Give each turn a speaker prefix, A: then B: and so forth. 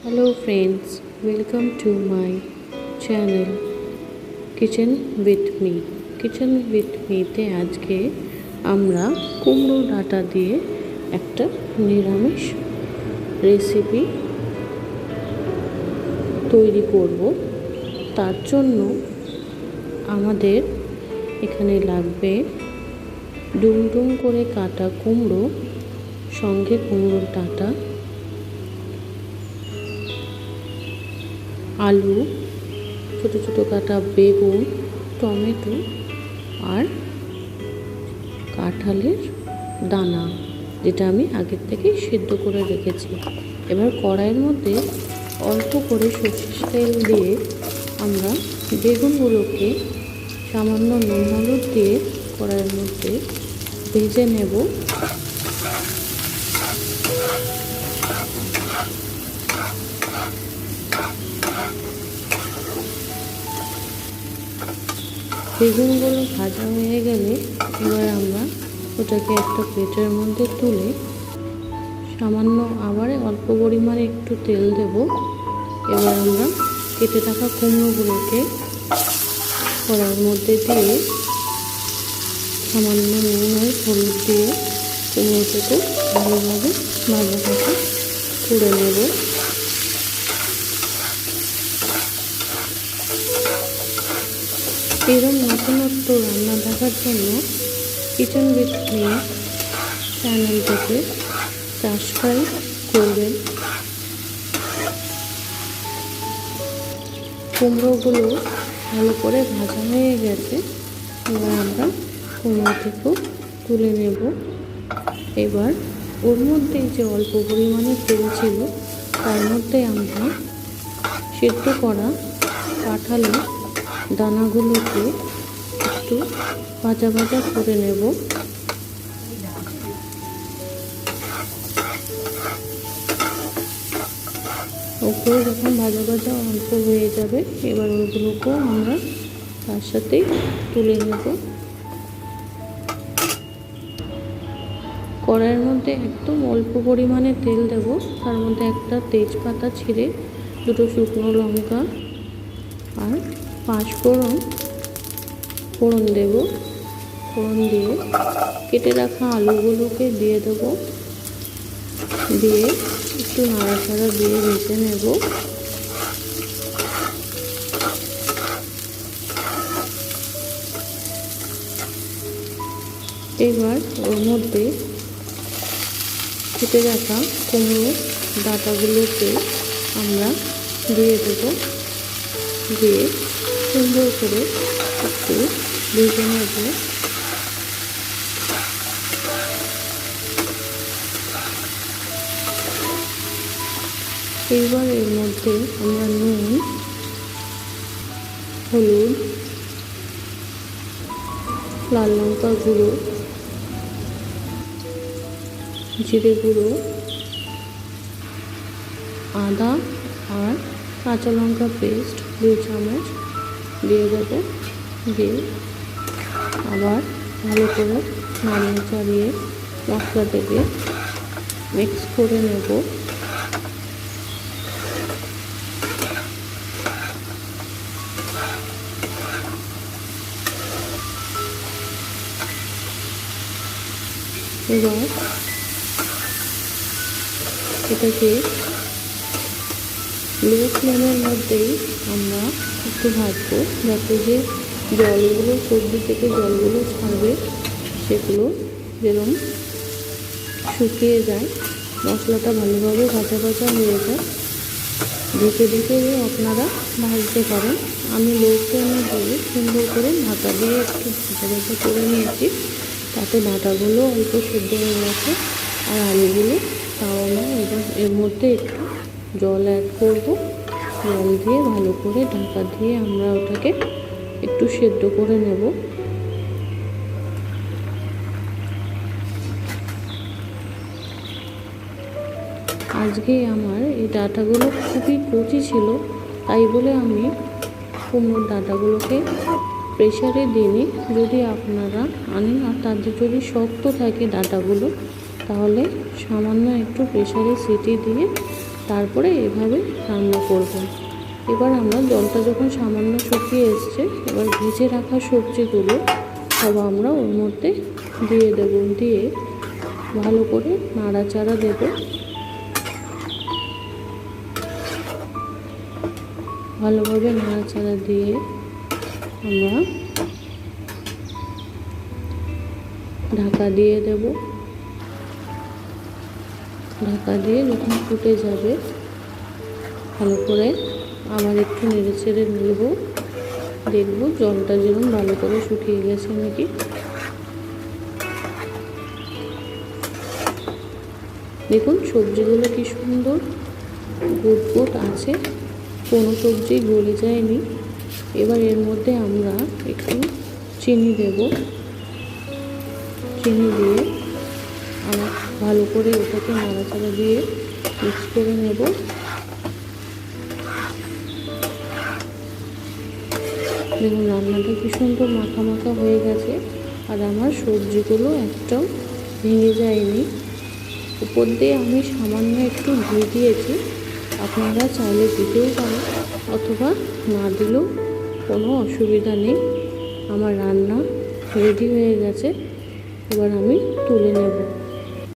A: Hello friends, welcome to my channel Kitchen with me. Kitchen with me তে আজকে আমরা কুমড়ো ডাঁটা দিয়ে একটা নিরামিষ রেসিপি তৈরি করব। তার জন্য আমাদের এখানে লাগবে ডুম ডুম করে কাটা কুমড়ো, সঙ্গে কুমড়োর ডাঁটা, আলু, ছোটো ছোটো কাটা বেগুন, টমেটো আর কাঁঠালের দানা, যেটা আমি আগের থেকেই সিদ্ধ করে রেখেছি। এবার কড়াইয়ের মধ্যে অল্প করে সরষের তেল দিয়ে আমরা বেগুনগুলোকে সামান্য নুন হলুদ দিয়ে কড়াইয়ের মধ্যে ভেজে নেব। বেগুনগুলো ভাজা হয়ে গেলে এবার আমরা ওটাকে একটা প্লেটের মধ্যে তুলে সামান্য আবার অল্প পরিমাণে একটু তেল দেব। এবার আমরা কেটে রাখা কুমড়োগুলোকে কড়াইয়ের মধ্যে দিয়ে সামান্য নুন আর হলুদ দিয়ে কুমড়োটাকে ভালোভাবে ভাজা ভাজা করে নেব। এরকম নতুনত্ব রান্না দেখার জন্য কিচেন উইথ মি চ্যানেলটাকে সাবস্ক্রাইব করবেন। কুমড়োগুলো ভালো করে ভাজা হয়ে গেছে, এবার আমরা কুমড়োটুকু তুলে নেব। এবার ওর মধ্যে যে অল্প পরিমাণে তেল ছিল তার মধ্যে আমরা সিদ্ধ করা কাঁঠালের দানাগুলোকে একটু ভাজা ভাজা করে নেব। ওগুলো যখন ভাজা ভাজা অল্প হয়ে যাবে, এবার ওগুলোকেও আমরা তার সাথেই তুলে নেব। কড়াইয়ের মধ্যে একদম অল্প পরিমাণে তেল দেব, তার মধ্যে একটা তেজপাতা ছিঁড়ে, দুটো শুকনো লঙ্কা আর 5 ফোড়ন দেব। ফোড়ন দিয়ে কেটে রাখা আলুগুলোকে দিয়ে দেব, দিয়ে একটু নাড়াচাড়া দিয়ে ভেজে নেব। এবার ওর মধ্যে কেটে রাখা কুমড়ো ডাঁটাগুলোকে আমরা দিয়ে দেব, দিয়ে সুন্দর করে একটু ভেজে নেব। এবার এর মধ্যে আমরা নুন, হলুদ, লাল লঙ্কা গুঁড়ো, জিরে গুঁড়ো, আদা আর কাঁচা লঙ্কা পেস্ট 2 চামচ দিয়ে দেব। দিয়ে আবার ভালো করে নাড়িয়ে চাড়িয়ে মশলাটাকে মিক্স করে নেব। এবার এটাকে লো ফ্লেমের মধ্যেই আমরা একটু ভাজবো, যাতে যে জলগুলো সবজি থেকে জলগুলো ছাড়বে সেগুলো যেরকম শুকিয়ে যায়, মশলাটা ভালোভাবে ভাজা ভাজা হয়ে যায়। ঢেকে ঢেকে আপনারা ভাজতে পারেন। আমি লো ফ্লেমে দিয়ে সুন্দর করে ঢাকা দিয়ে একটু ভাজা ভাজা করে নিয়েছি, তাতে ডাঁটাগুলো অল্প সিদ্ধ হয়ে গেছে আর আলুগুলো তাও না। এবার এর মধ্যে একটু জল অ্যাড করব, জল দিয়ে ভালো করে ঢাকা দিয়ে আমরা ওটাকে একটু সেদ্ধ করে নেব। আজকে আমার এই ডাঁটাগুলো খুবই কচি ছিল, তাই বলে আমি কুমড়োর ডাঁটাগুলোকে প্রেসারে দিইনি। যদি আপনারা আনেন আর তাদের যদি শক্ত থাকে ডাঁটাগুলো, তাহলে সামান্য একটু প্রেসারে সিটি দিয়ে তারপরে এভাবে রান্না করব। এবার আমরা জলটা যখন সামান্য শুকিয়ে এসছে, এবার ভেজে রাখা সবজিগুলো সব আমরা ওর মধ্যে দিয়ে দেব। দিয়ে ভালো করে নাড়াচাড়া দেব। ভালোভাবে নাড়াচাড়া দিয়ে আমরা ঢাকা দিয়ে দেব। ঢাকা দিয়ে যখন ফুটে যাবে ভালো করে আবার একটু নেড়ে চেড়ে নেব। দেখব জলটা যেরকম ভালো করে শুকিয়ে গেছে নাকি। দেখুন সবজিগুলো কি সুন্দর গুট গুট আছে, কোনো সবজি গলে যায়নি। এবার এর মধ্যে আমরা একটু চিনি দেব। চিনি দিয়ে আবার ভালো করে ওটাকে নাড়াচাড়া দিয়ে মিক্স করে নেব। দেখুন রান্নাটা কি সুন্দর মাখা মাখা হয়ে গেছে, আর আমার সবজিগুলো একটাও ভেঙে যায়নি। উপর দিয়ে আমি সামান্য একটু ঘি দিয়েছি, আপনারা চাইলে দিতেও পারেন অথবা না দিলেও কোনো অসুবিধা নেই। আমার রান্না রেডি হয়ে গেছে, এবার আমি তুলে নেব।